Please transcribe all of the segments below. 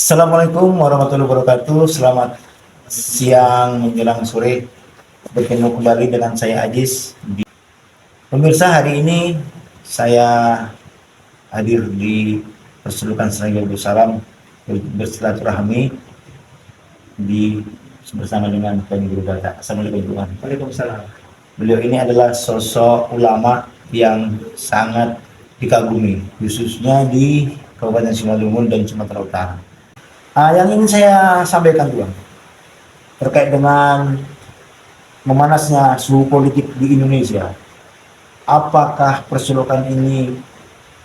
Assalamualaikum warahmatullahi wabarakatuh. Selamat siang menjelang sore. Bertemu kembali dengan saya Ajis. Pemirsa, hari ini saya hadir di Persulukan Selandia Salam bersilaturahmi bersama dengan Tuan Guru Batak. Assalamualaikum. Waalaikumsalam. Beliau ini adalah sosok ulama yang sangat dikagumi, khususnya di Kabupaten Simalungun dan Sumatera Utara. Yang ingin saya sampaikan, Tuan, terkait dengan memanasnya suhu politik di Indonesia. Apakah Persulukan ini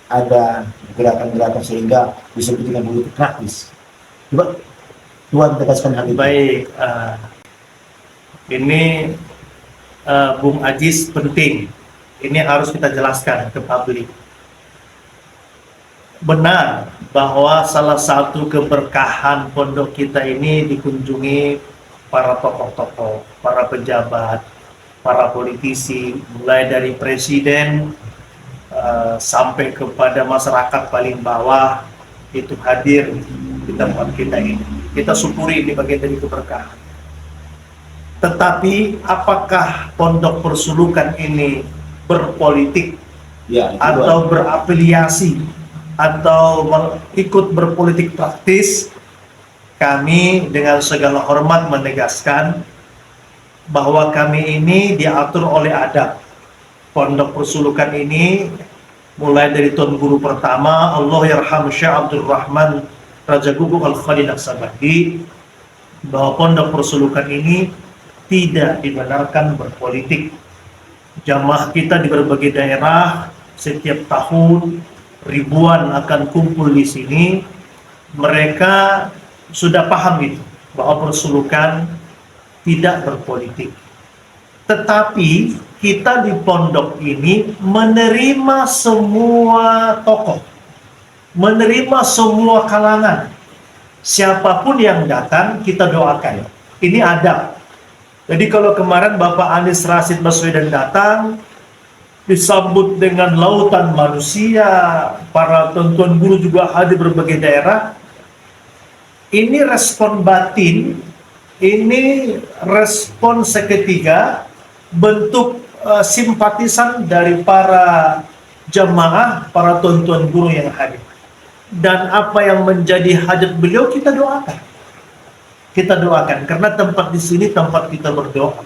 ada gerakan-gerakan sehingga disebut dengan politik praktis? Coba Tuan tegaskan hal itu. Baik, ini Bung Ajis penting. Ini harus kita jelaskan ke publik. Benar bahwa salah satu keberkahan pondok kita ini dikunjungi para tokoh-tokoh, para pejabat, para politisi, mulai dari presiden sampai kepada masyarakat paling bawah itu hadir di tempat kita ini. Kita syukuri ini bagian dari keberkahan. Tetapi apakah pondok Persulukan ini berpolitik atau berafiliasi atau ikut berpolitik praktis? Kami dengan segala hormat menegaskan bahwa kami ini diatur oleh adab. Pondok Persulukan ini mulai dari Tuan Guru pertama, Allah Yarham Syekh Abdul Rahman Raja Guguk Al-Khalil As-Sabadi, bahwa Pondok Persulukan ini tidak dibenarkan berpolitik. Jamaah kita di berbagai daerah setiap tahun ribuan akan kumpul di sini. Mereka sudah paham itu, bahwa Persulukan tidak berpolitik. Tetapi kita di pondok ini menerima semua tokoh, menerima semua kalangan. Siapapun yang datang kita doakan. Ini adab. Jadi kalau kemarin Bapak Anies Rashid Baswedan datang, disambut dengan lautan manusia, para tuan-tuan guru juga hadir berbagai daerah. Ini respon batin, ini respon seketika, bentuk simpatisan dari para jamaah, para tuan-tuan guru yang hadir. Dan apa yang menjadi hajat beliau kita doakan. Kita doakan, karena tempat di sini tempat kita berdoa.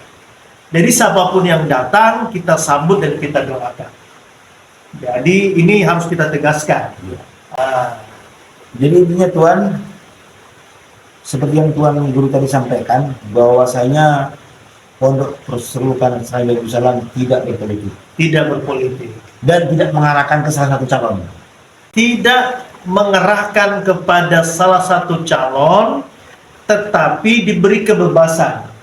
Jadi siapapun yang datang kita sambut dan kita doakan. Jadi ini harus kita tegaskan. Jadi intinya, Tuan, seperti yang Tuan Guru tadi sampaikan, bahwasanya Pondok Persulukan Selandia Salam tidak berpolitik. Tidak berpolitik. Dan tidak mengarahkan ke salah satu calon. Tidak mengerahkan kepada salah satu calon, tetapi diberi kebebasan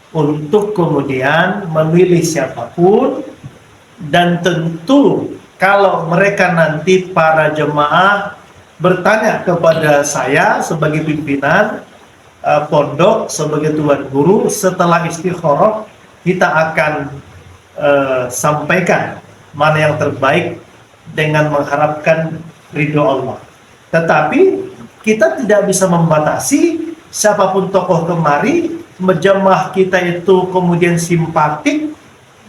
untuk kemudian memilih siapapun. Dan tentu kalau mereka nanti para jemaah bertanya kepada saya sebagai pimpinan pondok, sebagai tuan guru, setelah istikharah kita akan sampaikan mana yang terbaik dengan mengharapkan ridho Allah. Tetapi kita tidak bisa membatasi siapapun tokoh kemari. Jemaah kita itu kemudian simpatik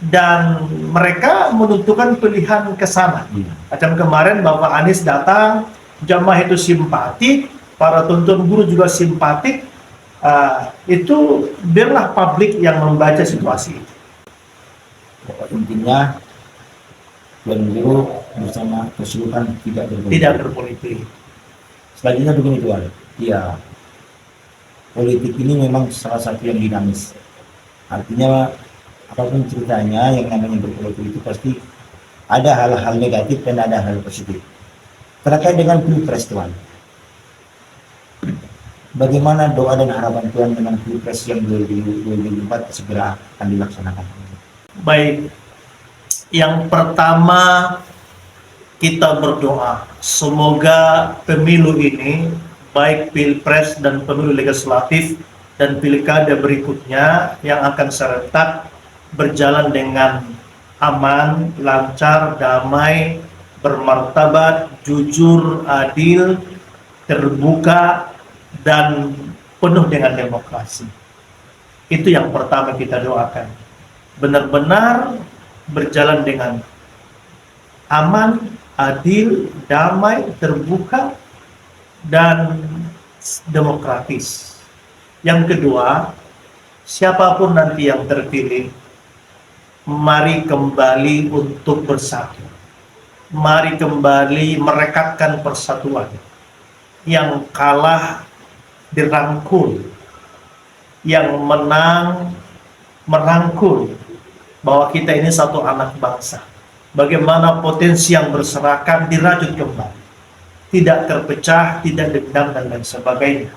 dan mereka menentukan pilihan ke sana. Macam kemarin Bapak Anies datang, jemaah itu simpatik, para tuntun guru juga simpatik. Itu biarlah publik yang membaca situasi. Intinya Tuan Guru bersama Persulukan tidak berpolitik. Selanjutnya begini, Tuan. Ya, politik ini memang salah satu yang dinamis. Artinya apapun ceritanya, yang namanya berpolitik itu pasti ada hal-hal negatif dan ada hal positif. Terkait dengan Pilpres, Tuan, bagaimana doa dan harapan Tuan dengan Pilpres yang 2024 segera akan dilaksanakan? Baik, yang pertama kita berdoa semoga pemilu ini, baik Pilpres dan pemilu legislatif dan pilkada berikutnya yang akan serentak, berjalan dengan aman, lancar, damai, bermartabat, jujur, adil, terbuka, dan penuh dengan demokrasi. Itu yang pertama kita doakan. Benar-benar berjalan dengan aman, adil, damai, terbuka, dan demokratis. Yang kedua, siapapun nanti yang terpilih, mari kembali untuk bersatu. Mari kembali merekatkan persatuan. Yang kalah dirangkul, yang menang merangkul, bahwa kita ini satu anak bangsa. Bagaimana potensi yang berserakan dirajut kembali, tidak terpecah, tidak dendam, dan lain sebagainya.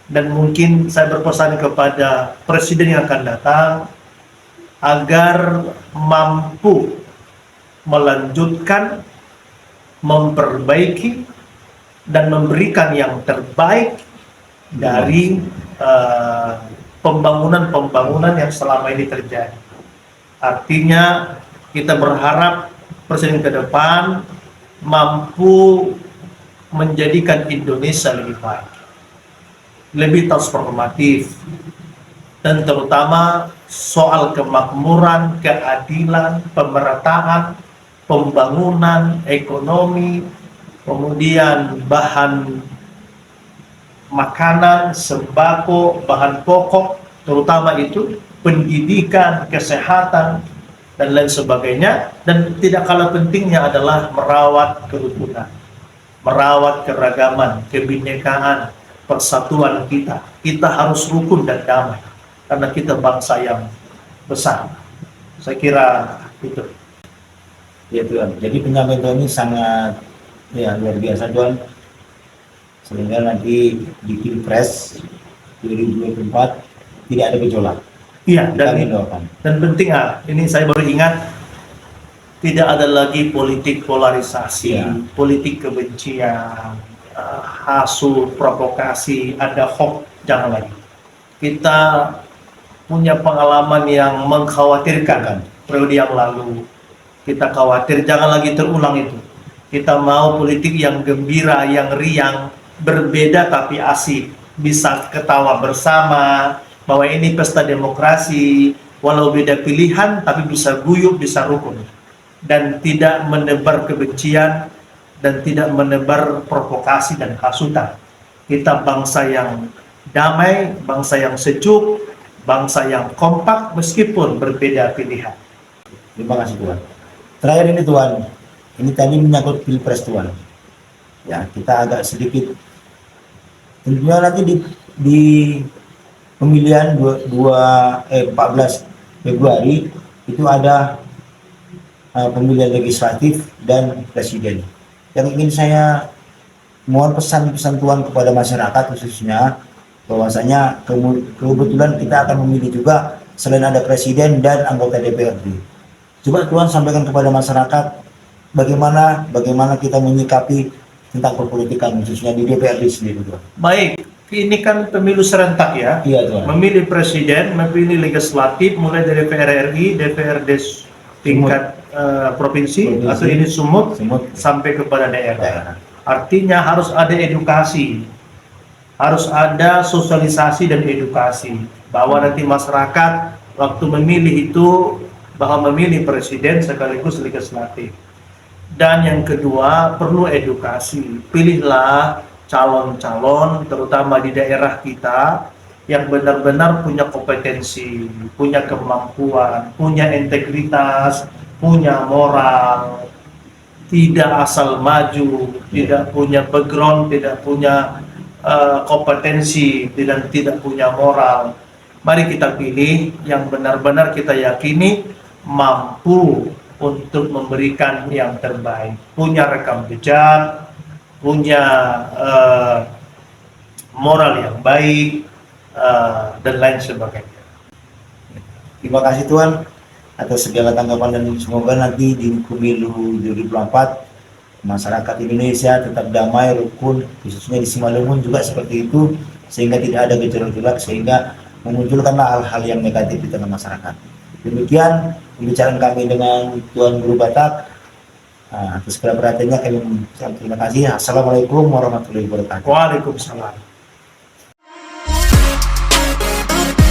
Dan mungkin saya berpesan kepada presiden yang akan datang agar mampu melanjutkan, memperbaiki, dan memberikan yang terbaik dari pembangunan-pembangunan yang selama ini terjadi. Artinya kita berharap presiden ke depan mampu menjadikan Indonesia lebih baik, lebih transformatif, dan terutama soal kemakmuran, keadilan, pemerataan, pembangunan, ekonomi, kemudian bahan makanan, sembako, bahan pokok, terutama itu, pendidikan, kesehatan, dan lain sebagainya. Dan tidak kalah pentingnya adalah merawat kerukunan, merawat keragaman, kebinekaan, persatuan kita. Kita harus rukun dan damai, karena kita bangsa yang besar. Saya kira itu. Ya Tuhan, jadi penyampaian Tuhan ini sangat luar biasa Tuhan, sehingga nanti di Pilpres 2024 tidak ada gejolak. Iya, dan penting ini saya baru ingat, tidak ada lagi politik polarisasi, politik kebencian, hasut, provokasi, ada hoax, jangan lagi. Kita punya pengalaman yang mengkhawatirkan periode yang lalu. Kita khawatir jangan lagi terulang itu. Kita mau politik yang gembira, yang riang, berbeda tapi asik, bisa ketawa bersama, bahwa ini pesta demokrasi, walau beda pilihan tapi bisa guyup, bisa rukun, dan tidak menebar kebencian dan tidak menebar provokasi dan hasutan. Kita bangsa yang damai, bangsa yang sejuk, bangsa yang kompak meskipun berbeda pilihan. Terima kasih Tuhan. Terakhir ini Tuhan, ini tadi menyangkut Pilpres Tuhan. Ya, kita agak sedikit tentunya nanti di pemilihan 14 Februari itu ada pemilihan legislatif dan presiden. Yang ingin saya mohon pesan-pesan Tuhan kepada masyarakat khususnya, bahwasanya kebetulan kita akan memilih juga selain ada presiden dan anggota DPRD. Coba Tuhan sampaikan kepada masyarakat bagaimana kita menyikapi tentang perpolitikan khususnya di DPRD sendiri Tuhan. Baik, ini kan pemilu serentak ya. Iya Tuhan. Memilih presiden, memilih legislatif mulai dari DPR RI, DPRD tingkat provinsi atau ini sumut sampai kepada daerah. Artinya harus ada edukasi, harus ada sosialisasi dan edukasi, bahwa nanti masyarakat waktu memilih itu bahwa memilih presiden sekaligus legislatif. Dan yang kedua, perlu edukasi. Pilihlah calon-calon terutama di daerah kita yang benar-benar punya kompetensi, punya kemampuan, punya integritas, punya moral, tidak asal maju, tidak punya background, tidak punya kompetensi, dan tidak punya moral. Mari kita pilih yang benar-benar kita yakini mampu untuk memberikan yang terbaik, punya rekam jejak, punya moral yang baik, dan lain sebagainya. Terima kasih Tuhan atas segala tanggapan, dan semoga nanti di pemilu 2024 masyarakat Indonesia tetap damai, rukun, khususnya di Simalungun juga seperti itu, sehingga tidak ada gejolak-gejolak sehingga memunculkanlah hal-hal yang negatif di tengah masyarakat. Demikian pembicaraan kami dengan Tuan Guru Batak. Atas segala perhatiannya kami mengucapkan terima kasih. Assalamualaikum warahmatullahi wabarakatuh. Waalaikumsalam. Bye.